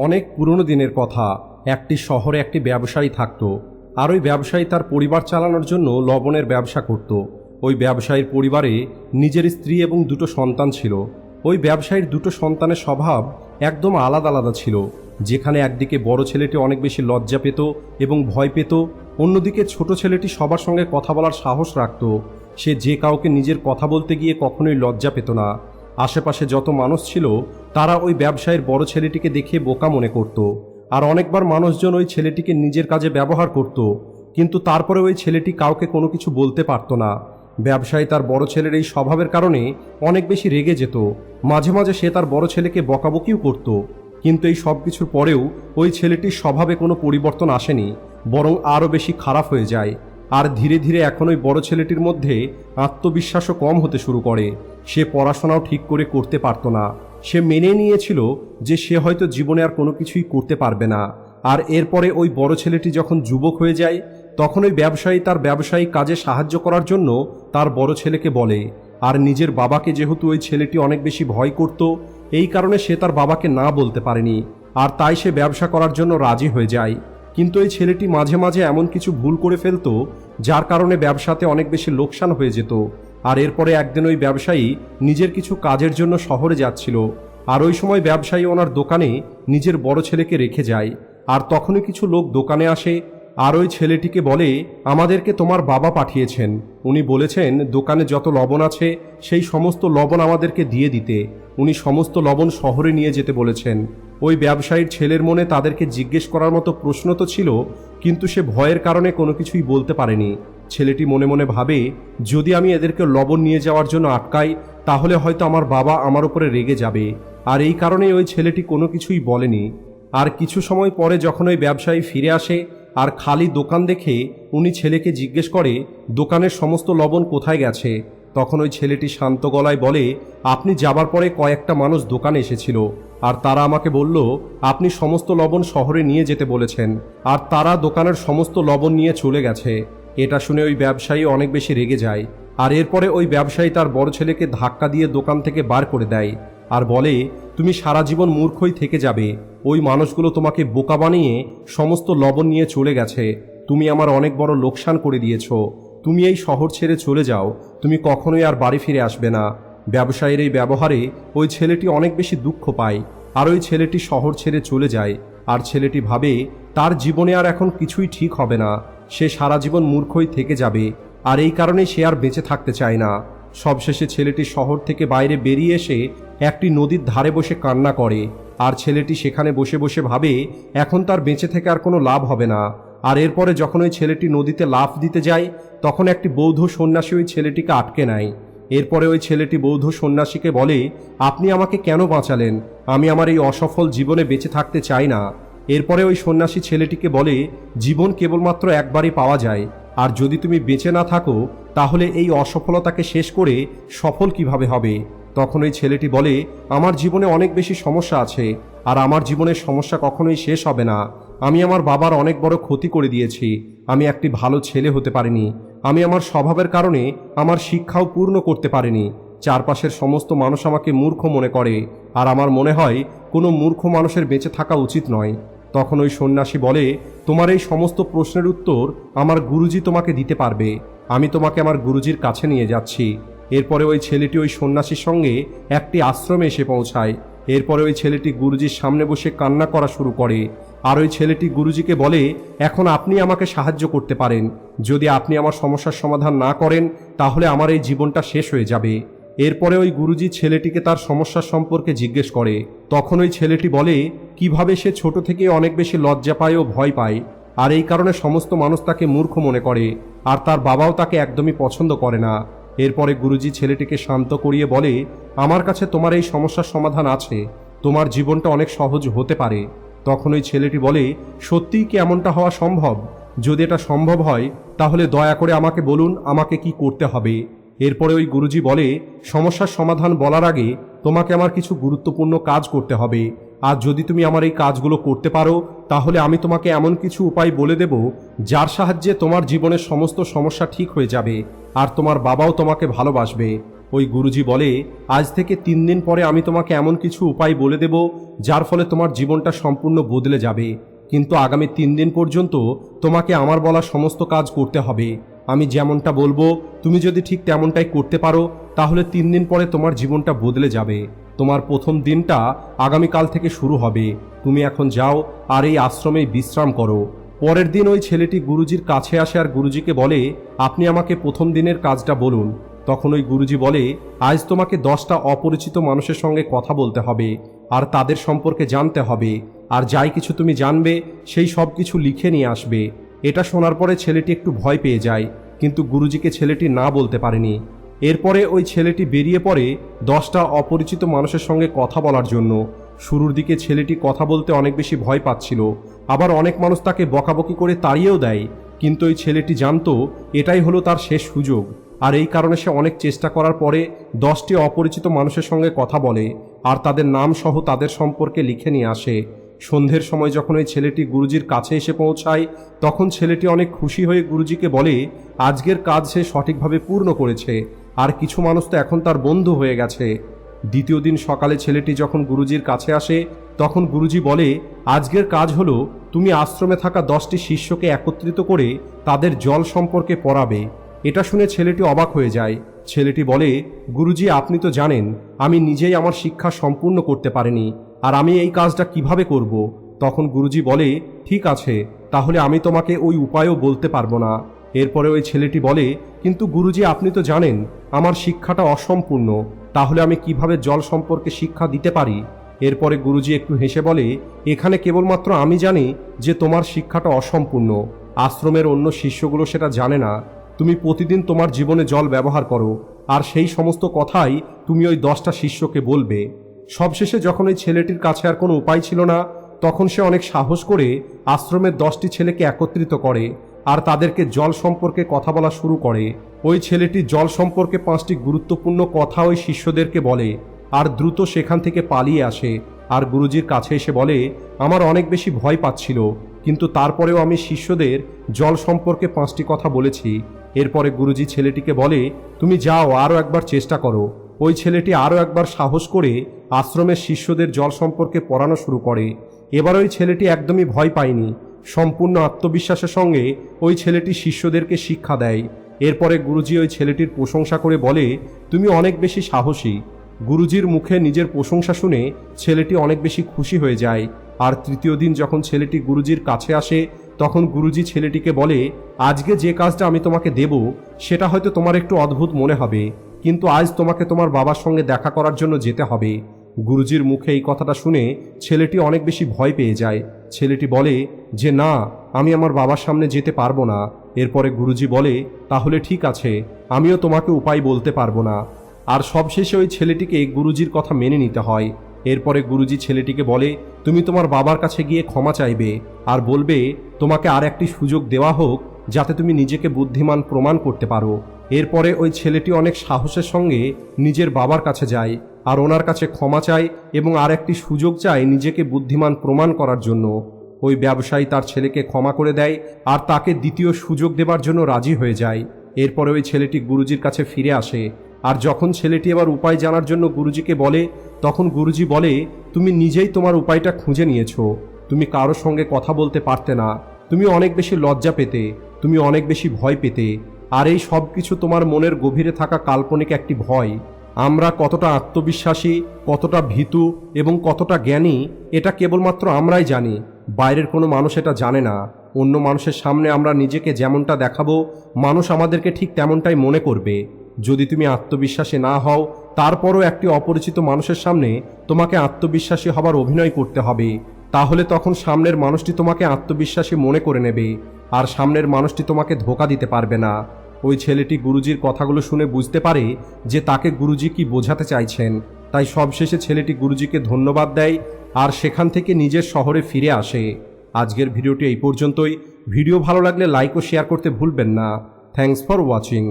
অনেক পুরনো দিনের কথা। একটি শহরে একটি ব্যবসায়ী থাকত, আর ওই ব্যবসায়ী তার পরিবার চালানোর জন্য লবণের ব্যবসা করত। ওই ব্যবসায়ীর পরিবারে নিজের স্ত্রী এবং দুটো সন্তান ছিল। ওই ব্যবসায়ীর দুটো সন্তানের স্বভাব একদম আলাদা আলাদা ছিল। যেখানে একদিকে বড় ছেলেটি অনেক বেশি লজ্জা পেত এবং ভয় পেত, অন্যদিকে ছোট ছেলেটি সবার সঙ্গে কথা বলার সাহস রাখত। সে যে কাউকে নিজের কথা বলতে গিয়ে কখনোই লজ্জা পেত না। আশেপাশে যত মানুষ ছিল তারা ওই ব্যবসায়ীর বড় ছেলেটিকে দেখে বোকা মনে করত, আর অনেকবার মানুষজন ওই ছেলেটিকে নিজের কাজে ব্যবহার করত। কিন্তু তারপরে ওই ছেলেটি কাউকে কোনো কিছু বলতে পারত না। ব্যবসায়ী তার বড় ছেলের এই স্বভাবের কারণে অনেক বেশি রেগে যেত। মাঝে মাঝে সে তার বড় ছেলেকে বকাবকিও করত। কিন্তু এই সব কিছুর পরেও ওই ছেলেটির স্বভাবে কোনো পরিবর্তন আসেনি, বরং আরও বেশি খারাপ হয়ে যায়। আর ধীরে ধীরে এখন ওই বড় ছেলেটির মধ্যে আত্মবিশ্বাসও কম হতে শুরু করে। সে পড়াশোনাও ঠিক করে করতে পারত না। সে মেনে নিয়েছিল যে সে হয়তো জীবনে আর কোনো কিছুই করতে পারবে না। আর এরপরে ওই বড় ছেলেটি যখন যুবক হয়ে যায়, তখন ওই ব্যবসায়ী তার ব্যবসায়িক কাজে সাহায্য করার জন্য তার বড় ছেলেকে বলে। আর নিজের বাবাকে যেহেতু ওই ছেলেটি অনেক বেশি ভয় করত, এই কারণে সে তার বাবাকে না বলতে পারেনি, আর তাই সে ব্যবসা করার জন্য রাজি হয়ে যায়। কিন্তু এই ছেলেটি মাঝে মাঝে এমন কিছু ভুল করে ফেলত যার কারণে ব্যবসাতে অনেক বেশি লোকসান হয়ে যেত। আর এরপরে একদিন ওই ব্যবসায়ী নিজের কিছু কাজের জন্য শহরে যাচ্ছিল, আর ওই সময় ব্যবসায়ী ওনার দোকানে নিজের বড় ছেলেকে রেখে যায়। আর তখনই কিছু লোক দোকানে আসে, আর ওই ছেলেটিকে বলে, আমাদেরকে তোমার বাবা পাঠিয়েছেন। উনি বলেছেন দোকানে যত লবণ আছে সেই সমস্ত লবণ আমাদেরকে দিয়ে দিতে। উনি সমস্ত লবণ শহরে নিয়ে যেতে বলেছেন। ওই ব্যবসায়ীর ছেলের মনে তাদেরকে জিজ্ঞেস করার মতো প্রশ্ন তো ছিল, কিন্তু সে ভয়ের কারণে কোনো কিছুই বলতে পারেনি। ছেলেটি মনে মনে ভাবে, যদি আমি এদেরকে লবণ নিয়ে যাওয়ার জন্য আটকাই তাহলে হয়তো আমার বাবা আমার উপরে রেগে যাবে। আর এই কারণেই ওই ছেলেটি কোনো কিছুই বলেনি। আর কিছু সময় পরে যখন ওই ব্যবসায়ী ফিরে আসে আর খালি দোকান দেখে, উনি ছেলেকে জিজ্ঞেস করে দোকানের সমস্ত লবণ কোথায় গেছে। তখন ওই ছেলেটি শান্ত গলায় বলে, আপনি যাবার পরে কয়েকটা মানুষ দোকানে এসেছিল, আর তারা আমাকে বলল আপনি সমস্ত লবণ শহরে নিয়ে যেতে বলেছেন, আর তারা দোকানের সমস্ত লবণ নিয়ে চলে গেছে। এটা শুনে ওই ব্যবসায়ী অনেক বেশি রেগে যায়। আর এরপরে ওই ব্যবসায়ী তার বড় ছেলেকে ধাক্কা দিয়ে দোকান থেকে বার করে দেয়, আর বলে, তুমি সারা জীবন মূর্খই থেকে যাবে। ওই মানুষগুলো তোমাকে বোকা বানিয়ে সমস্ত লবণ নিয়ে চলে গেছে। তুমি আমার অনেক বড় লোকসান করে দিয়েছ। তুমি এই শহর ছেড়ে চলে যাও, তুমি কখনোই আর বাড়ি ফিরে আসবে না। ব্যবসায়ীর এই ব্যবহারে ওই ছেলেটি অনেক বেশি দুঃখ পায়, আর ওই ছেলেটি শহর ছেড়ে চলে যায়। আর ছেলেটি ভাবে তার জীবনে আর এখন কিছুই ঠিক হবে না, সে সারা জীবন মূর্খই থেকে যাবে। আর এই কারণে সে আর বেঁচে থাকতে চায় না। সবশেষে ছেলেটি শহর থেকে বাইরে বেরিয়ে এসে একটি নদীর ধারে বসে কান্না করে। আর ছেলেটি সেখানে বসে বসে ভাবে এখন তার বেঁচে থেকে আর কোনো লাভ হবে না। আর এরপরে যখন ওই ছেলেটি নদীতে লাফ দিতে যায়, তখন একটি বৌদ্ধ সন্ন্যাসী ওই ছেলেটিকে আটকে নেয়। এরপরে ওই ছেলেটি বৌদ্ধ সন্ন্যাসীকে বলে, আপনি আমাকে কেন বাঁচালেন? আমি আমার এই অসফল জীবনে বেঁচে থাকতে চাই না। এরপরে ওই সন্ন্যাসী ছেলেটিকে বলে, জীবন কেবলমাত্র একবারই পাওয়া যায়, আর যদি তুমি বেঁচে না থাকো তাহলে এই অসফলতাকে শেষ করে সফল কিভাবে হবে? তখন ওই ছেলেটি বলে, আমার জীবনে অনেক বেশি সমস্যা আছে, আর আমার জীবনের সমস্যা কখনোই শেষ হবে না। আমি আমার বাবার অনেক বড় ক্ষতি করে দিয়েছি। আমি একটি ভালো ছেলে হতে পারিনি। আমি আমার স্বভাবের কারণে আমার শিক্ষাও পূর্ণ করতে পারিনি। চারপাশের সমস্ত মানুষ আমাকে মূর্খ মনে করে, আর আমার মনে হয় কোনো মূর্খ মানুষের বেঁচে থাকা উচিত নয়। তখন ওই সন্ন্যাসী বলে, তোমার এই সমস্ত প্রশ্নের উত্তর আমার গুরুজি তোমাকে দিতে পারবে। আমি তোমাকে আমার গুরুজির কাছে নিয়ে যাচ্ছি। এরপরে ওই ছেলেটি ওই সন্ন্যাসীর সঙ্গে একটি আশ্রমে এসে পৌঁছায়। এরপরে ওই ছেলেটি গুরুজির সামনে বসে কান্না করা শুরু করে। আর ওই ছেলেটি গুরুজিকে বলে, এখন আপনি আমাকে সাহায্য করতে পারেন। যদি আপনি আমার সমস্যার সমাধান না করেন তাহলে আমার এই জীবনটা শেষ হয়ে যাবে। এরপরে ওই গুরুজি ছেলেটিকে তার সমস্যার সম্পর্কে জিজ্ঞেস করে। তখন ওই ছেলেটি বলে কিভাবে সে ছোট থেকে অনেক বেশি লজ্জা পায় ও ভয় পায়, আর এই কারণে সমস্ত মানুষ তাকে মূর্খ মনে করে, আর তার বাবাও তাকে একদমই পছন্দ করে না। এরপরে গুরুজি ছেলেটিকে শান্ত করিয়ে বলে, আমার কাছে তোমার এই সমস্যার সমাধান আছে, তোমার জীবনটা অনেক সহজ হতে পারে। তখন ওই ছেলেটি বলে, সত্যিই কি এমনটা হওয়া সম্ভব? যদি এটা সম্ভব হয় তাহলে দয়া করে আমাকে বলুন আমাকে কি করতে হবে। এরপরে ওই গুরুজি বলে, সমস্যার সমাধান বলার আগে তোমাকে আমার কিছু গুরুত্বপূর্ণ কাজ করতে হবে, আর যদি তুমি আমার এই কাজগুলো করতে পারো তাহলে আমি তোমাকে এমন কিছু উপায় বলে দেব যার সাহায্যে তোমার জীবনের সমস্ত সমস্যা ঠিক হয়ে যাবে, আর তোমার বাবাও তোমাকে ভালোবাসবে। ওই গুরুজি বলে, আজ থেকে 3 দিন পরে আমি তোমাকে এমন কিছু উপায় বলে দেব যার ফলে তোমার জীবনটা সম্পূর্ণ বদলে যাবে, কিন্তু আগামী 3 দিন পর্যন্ত তোমাকে আমার বলা সমস্ত কাজ করতে হবে। আমি যেমনটা বলবো তুমি যদি ঠিক তেমনটাই করতে পারো তাহলে 3 দিন পরে তোমার জীবনটা বদলে যাবে। তোমার প্রথম দিনটা আগামীকাল থেকে শুরু হবে। তুমি এখন যাও আর এই আশ্রমে বিশ্রাম করো। পরের দিন ওই ছেলেটি গুরুজির কাছে আসে আর গুরুজিকে বলে, আপনি আমাকে প্রথম দিনের কাজটা বলুন। তখন ওই গুরুজি বলে, আজ তোমাকে 10টা অপরিচিত মানুষের সঙ্গে কথা বলতে হবে আর তাদের সম্পর্কে জানতে হবে, আর যাই কিছু তুমি জানবে সেই সব কিছু লিখে নিয়ে আসবে। এটা শোনার পরে ছেলেটি একটু ভয় পেয়ে যায়, কিন্তু গুরুজিকে ছেলেটি না বলতে পারেনি। এরপরে ওই ছেলেটি বেরিয়ে পড়ে 10টা অপরিচিত মানুষের সঙ্গে কথা বলার জন্য। শুরুর দিকে ছেলেটি কথা বলতে অনেক বেশি ভয় পাচ্ছিল, আবার অনেক মানুষ তাকে বকাবকি করে তাড়িয়েও দেয়, কিন্তু ওই ছেলেটি জানতো এটাই হলো তার শেষ সুযোগ। আর এই কারণে সে অনেক চেষ্টা করার পরে 10টি অপরিচিত মানুষের সঙ্গে কথা বলে আর তাদের নাম সহ তাদের সম্পর্কে লিখে নিয়ে আসে। সন্ধ্যের সময় যখন ওই ছেলেটি গুরুজির কাছে এসে পৌঁছায় তখন ছেলেটি অনেক খুশি হয়ে গুরুজিকে বলে, আজকের কাজ সে সঠিকভাবে পূর্ণ করেছে আর কিছু মানুষ তো এখন তার বন্ধু হয়ে গেছে। দ্বিতীয় দিন সকালে ছেলেটি যখন গুরুজির কাছে আসে তখন গুরুজি বলে, আজকের কাজ হলো তুমি আশ্রমে থাকা 10টি শিষ্যকে একত্রিত করে তাদের জল সম্পর্কে পড়াবে। এটা শুনে ছেলেটি অবাক হয়ে যায়। ছেলেটি বলে, গুরুজি আপনি তো জানেন আমি নিজেই আমার শিক্ষা সম্পূর্ণ করতে পারিনি, আর আমি এই কাজটা কিভাবে করব? তখন গুরুজি বলে, ঠিক আছে, তাহলে আমি তোমাকে ওই উপায়ও বলতে পারবো না। এরপরে ওই ছেলেটি বলে, কিন্তু গুরুজি আপনি তো জানেন আমার শিক্ষাটা অসম্পূর্ণ, তাহলে আমি কিভাবে জল সম্পর্কে শিক্ষা দিতে পারি? এরপরে গুরুজি একটু হেসে বলে, এখানে কেবলমাত্র আমি জানি যে তোমার শিক্ষাটা অসম্পূর্ণ, আশ্রমের অন্য শিষ্যগুলো সেটা জানে না। তুমি প্রতিদিন তোমার জীবনে জল ব্যবহার করো আর সেই সমস্ত কথাই তুমি ওই 10টা শিষ্যকে বলবে। সবশেষে যখন ওই ছেলেটির কাছে আর কোনো উপায় ছিল না তখন সে অনেক সাহস করে আশ্রমের 10টি ছেলেকে একত্রিত করে আর তাদেরকে জল সম্পর্কে কথা বলা শুরু করে। ওই ছেলেটি জল সম্পর্কে 5টি গুরুত্বপূর্ণ কথা ওই শিষ্যদেরকে বলে আর দ্রুত সেখান থেকে পালিয়ে আসে আর গুরুজির কাছে এসে বলে, আমার অনেক বেশি ভয় পাচ্ছিল, কিন্তু তারপরেও আমি শিষ্যদের জল সম্পর্কে 5টি কথা বলেছি। এরপরে গুরুজি ছেলেটিকে বলে, তুমি যাও আরও একবার চেষ্টা করো। ওই ছেলেটি আরও একবার সাহস করে আশ্রমের শিষ্যদের জল সম্পর্কে পড়ানো শুরু করে। এবার ওই ছেলেটি একদমই ভয় পায়নি, সম্পূর্ণ আত্মবিশ্বাসের সঙ্গে ওই ছেলেটি শিষ্যদেরকে শিক্ষা দেয়। এরপরে গুরুজি ওই ছেলেটির প্রশংসা করে বলে, তুমি অনেক বেশি সাহসী। গুরুজির মুখে নিজের প্রশংসা শুনে ছেলেটি অনেক বেশি খুশি হয়ে যায়। আর তৃতীয় দিন যখন ছেলেটি গুরুজির কাছে আসে তখন গুরুজি ছেলেটিকে বলে, আজকে যে কাজটা আমি তোমাকে দেব সেটা হয়তো তোমার একটু অদ্ভুত মনে হবে, কিন্তু আজ তোমাকে তোমার বাবার সঙ্গে দেখা করার জন্য যেতে হবে। গুরুজির মুখে এই কথাটা শুনে ছেলেটি অনেক বেশি ভয় পেয়ে যায়। ছেলেটি বলে যে না, আমি আমার বাবার সামনে যেতে পারবো না। এরপরে গুরুজি বলে, তাহলে ঠিক আছে, আমিও তোমাকে উপায় বলতে পারবো না। আর সবশেষে ওই ছেলেটিকে গুরুজির কথা মেনে নিতে হয়। এরপরে গুরুজি ছেলেটিকে বলে, তুমি তোমার বাবার কাছে গিয়ে ক্ষমা চাইবে আর বলবে তোমাকে আর একটি সুযোগ দেওয়া হোক যাতে তুমি নিজেকে বুদ্ধিমান প্রমাণ করতে পারো। এরপরে ওই ছেলেটি অনেক সাহসের সঙ্গে নিজের বাবার কাছে যায় আর ওনার কাছে ক্ষমা চায় এবং আর একটি সুযোগ চায় নিজেকে বুদ্ধিমান প্রমাণ করার জন্য। ওই ব্যবসায়ী তার ছেলেকে ক্ষমা করে দেয় আর তাকে দ্বিতীয় সুযোগ দেবার জন্য রাজি হয়ে যায়। এরপরে ওই ছেলেটি গুরুজির কাছে ফিরে আসে আর যখন ছেলেটি এবার উপায় জানার জন্য গুরুজিকে বলে তখন গুরুজি বলে, তুমি নিজেই তোমার উপায়টা খুঁজে নিয়েছো। তুমি কারোর সঙ্গে কথা বলতে পারতে না, তুমি অনেক বেশি লজ্জা পেতে, তুমি অনেক বেশি ভয় পেতে, আর এই সব কিছু তোমার মনের গভীরে থাকা কাল্পনিক একটি ভয়। আমরা কতটা আত্মবিশ্বাসী, কতটা ভীতু এবং কতটা জ্ঞানী এটা কেবলমাত্র আমরাই জানি, বাইরের কোনো মানুষ এটা জানে না। অন্য মানুষের সামনে আমরা নিজেকে যেমনটা দেখাবো মানুষ আমাদেরকে ঠিক তেমনটাই মনে করবে। যদি তুমি আত্মবিশ্বাসী না হও তারপরও একটি অপরিচিত মানুষের সামনে তোমাকে আত্মবিশ্বাসী হবার অভিনয় করতে হবে, তাহলে তখন সামনের মানুষটি তোমাকে আত্মবিশ্বাসী মনে করে নেবে আর সামনের মানুষটি তোমাকে ধোঁকা দিতে পারবে না। ওই ছেলেটি গুরুজির কথাগুলো শুনে বুঝতে পারে যে তাকে গুরুজি কি বোঝাতে চাইছেন, তাই সবশেষে ছেলেটি গুরুজিকে ধন্যবাদ দেয় আর সেখান থেকে নিজের শহরে ফিরে আসে। আজকের ভিডিওটি এই পর্যন্তই। ভিডিও ভালো লাগলে লাইক ও শেয়ার করতে ভুলবেন না। Thanks for watching.